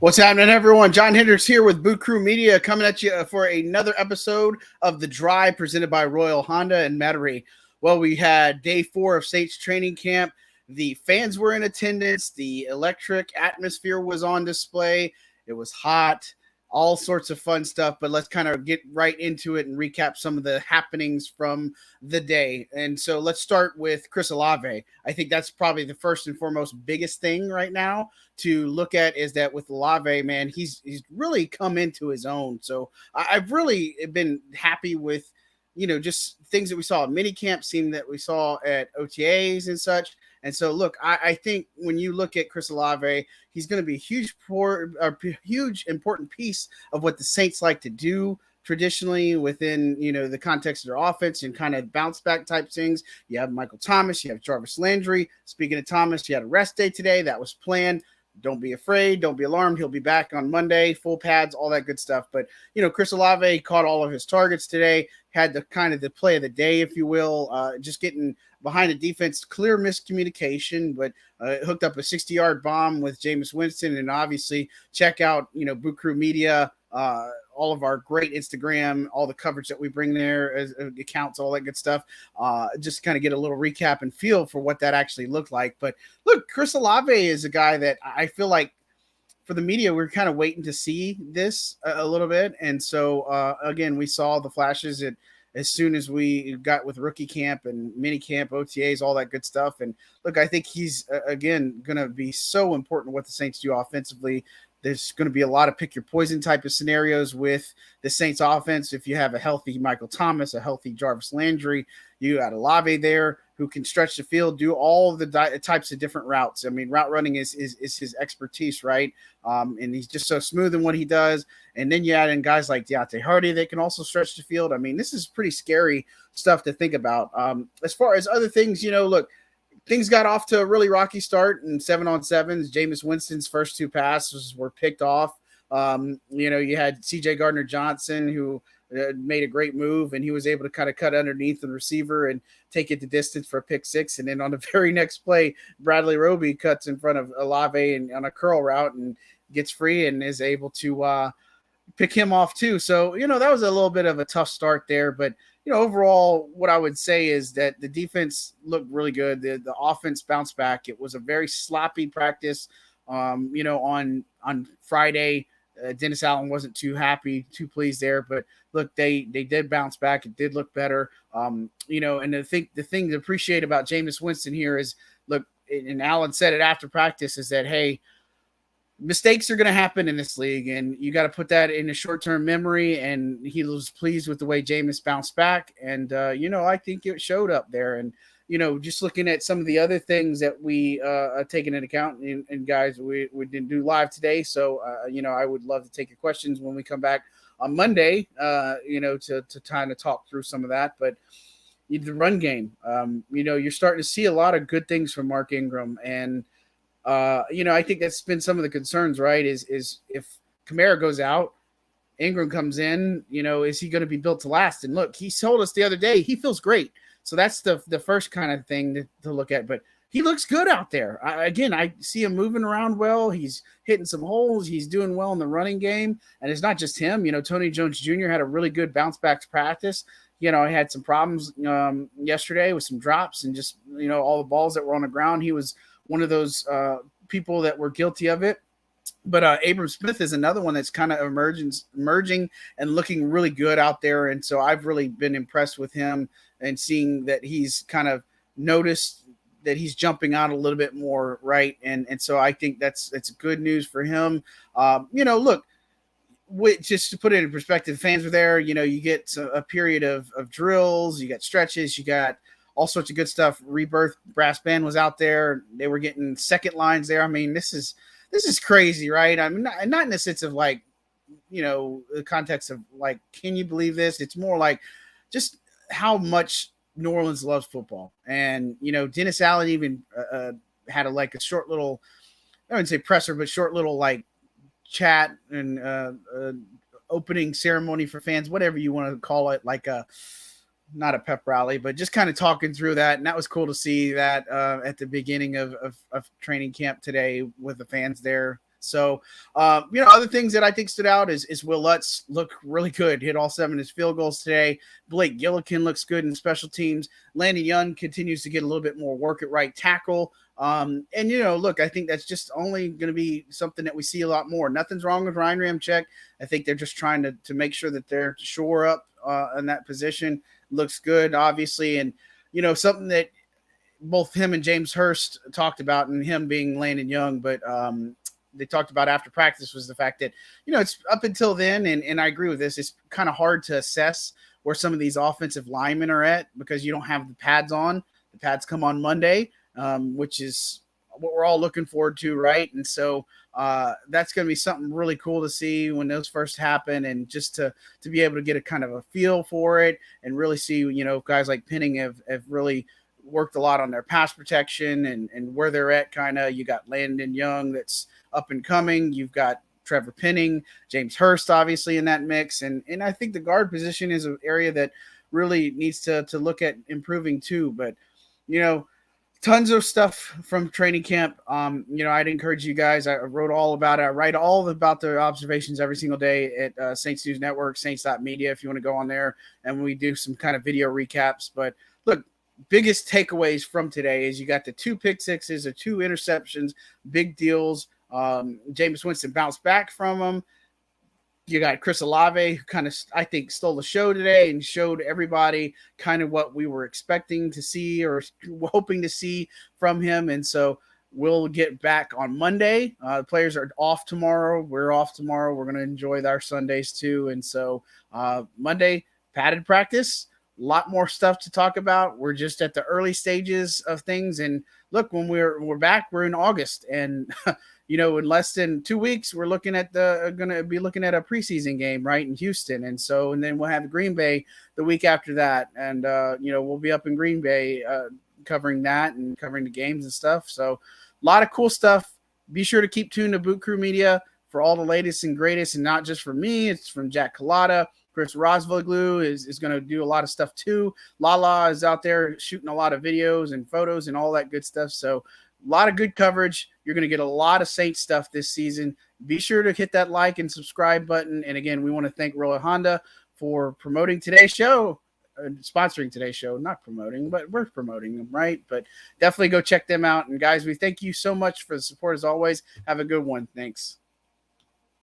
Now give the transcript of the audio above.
What's happening, everyone? John Hendrix here with Boot Crew Media, coming at you for another episode of The Drive presented by Royal Honda and Metairie. Well, we had day 4 of Saints training camp. The fans were in attendance. The electric atmosphere was on display. It was hot, all sorts of fun stuff. But let's kind of get right into it and recap some of the happenings from the day. And so let's start with Chris Olave. I think that's probably the first and foremost biggest thing right now to look at, is that with Olave, man, he's really come into his own. So I've really been happy with, just things that we saw at minicamp, seeing that we saw at OTAs and such. And so, look, I think when you look at Chris Olave, he's going to be a huge, important piece of what the Saints like to do traditionally within, the context of their offense and kind of bounce back type things. You have Michael Thomas, you have Jarvis Landry. Speaking of Thomas, he had a rest day today. That was planned. Don't be afraid. Don't be alarmed. He'll be back on Monday, full pads, all that good stuff. But, Chris Olave caught all of his targets today, had the play of the day, if you will, just getting behind the defense, clear miscommunication, but hooked up a 60-yard bomb with Jameis Winston. And obviously check out, Boot Crew Media, all of our great Instagram, all the coverage that we bring there, as accounts, all that good stuff. Just kind of get a little recap and feel for what that actually looked like. But look, Chris Olave is a guy that I feel like for the media, we're kind of waiting to see this a little bit. And so, again, we saw the flashes as soon as we got with rookie camp and mini camp, OTAs, all that good stuff. And look, I think he's, again, going to be so important what the Saints do offensively. There's going to be a lot of pick your poison type of scenarios with the Saints offense. If you have a healthy Michael Thomas, a healthy Jarvis Landry, you got Olave there who can stretch the field, do all of the types of different routes. I mean, route running is his expertise, right? And he's just so smooth in what he does. And then you add in guys like Deontay Hardy that can also stretch the field. I mean, this is pretty scary stuff to think about. As far as other things, look, things got off to a really rocky start in 7-on-7s. Jameis Winston's first 2 passes were picked off. You had C.J. Gardner-Johnson, who made a great move, and he was able to kind of cut underneath the receiver and take it the distance for a pick 6. And then on the very next play, Bradley Roby cuts in front of Olave and on a curl route and gets free and is able to pick him off too. So, that was a little bit of a tough start there, but overall, what I would say is that the defense looked really good. The offense bounced back. It was a very sloppy practice. On Friday, Dennis Allen wasn't too pleased there. But look, they did bounce back. It did look better. And I think the thing to appreciate about Jameis Winston here is, look, and Allen said it after practice, is that, hey, mistakes are going to happen in this league, and you got to put that in a short-term memory. And he was pleased with the way Jameis bounced back. And, I think it showed up there. And, just looking at some of the other things that we are taking into account, and guys, we didn't do live today. So, I would love to take your questions when we come back on Monday, to kind of talk through some of that. But the run game, you're starting to see a lot of good things from Mark Ingram. And, I think that's been some of the concerns, right? Is if Kamara goes out, Ingram comes in, is he going to be built to last? And look, he told us the other day he feels great. So that's the first kind of thing to look at. But he looks good out there. I see him moving around well. He's hitting some holes. He's doing well in the running game. And it's not just him. Tony Jones Jr. had a really good bounce back to practice. He had some problems yesterday with some drops and just, all the balls that were on the ground. He was one of those people that were guilty of it. But Abram Smith is another one that's kind of emerging and looking really good out there. And so I've really been impressed with him and seeing that he's kind of noticed that he's jumping out a little bit more, right? And so I think that's good news for him. Look, just to put it in perspective, fans were there. You get a period of drills, you got stretches, you got all sorts of good stuff. Rebirth Brass Band was out there. They were getting second lines there. I mean, this is crazy, right? I mean, not in the sense of like, the context of like, can you believe this? It's more like just how much New Orleans loves football. And, Dennis Allen even had a short little, I wouldn't say presser, but short little like chat and opening ceremony for fans, whatever you want to call it, like not a pep rally, but just kind of talking through that. And that was cool to see that at the beginning of training camp today with the fans there. So, other things that I think stood out is Will Lutz looked really good, hit all 7 of his field goals today. Blake Gillikin looks good in special teams. Landon Young continues to get a little bit more work at right tackle. And look, I think that's just only going to be something that we see a lot more. Nothing's wrong with Ryan Ramczyk. I think they're just trying to make sure that they're shore up in that position. Looks good, obviously, and something that both him and James Hurst talked about, and him being Landon Young, but they talked about after practice was the fact that it's up until then, and I agree with this. It's kind of hard to assess where some of these offensive linemen are at because you don't have the pads on. The pads come on Monday, which is what we're all looking forward to, right? And so that's going to be something really cool to see when those first happen, and just to be able to get a kind of a feel for it and really see, guys like Penning have really worked a lot on their pass protection and where they're at. Kind of, you got Landon Young that's up and coming. You've got Trevor Penning, James Hurst, obviously in that mix. And I think the guard position is an area that really needs to look at improving too. But, tons of stuff from training camp. I'd encourage you guys. I wrote all about it. I write all about the observations every single day at Saints News Network, Saints.media, if you want to go on there. And we do some kind of video recaps. But look, biggest takeaways from today is you got the 2 pick sixes, the 2 interceptions, big deals. Jameis Winston bounced back from them. You got Chris Olave, who kind of, I think, stole the show today and showed everybody kind of what we were expecting to see or hoping to see from him. And so we'll get back on Monday. The players are off tomorrow. We're off tomorrow. We're going to enjoy our Sundays too. And so Monday, padded practice. A lot more stuff to talk about. We're just at the early stages of things. And look, when we're back, we're in August, and in less than 2 weeks, we're looking at going to be looking at a preseason game, right, in Houston. And then we'll have Green Bay the week after that. And, we'll be up in Green Bay covering that and covering the games and stuff. So a lot of cool stuff. Be sure to keep tuned to Boot Crew Media for all the latest and greatest, and not just from me. It's from Jack Collada. Chris Rosvoglu is going to do a lot of stuff too. Lala is out there shooting a lot of videos and photos and all that good stuff. So a lot of good coverage. You're going to get a lot of Saints stuff this season. Be sure to hit that like and subscribe button. And again, we want to thank Royal Honda for promoting today's show, sponsoring today's show, not promoting, but we're promoting them, right? But definitely go check them out. And guys, we thank you so much for the support as always. Have a good one. Thanks.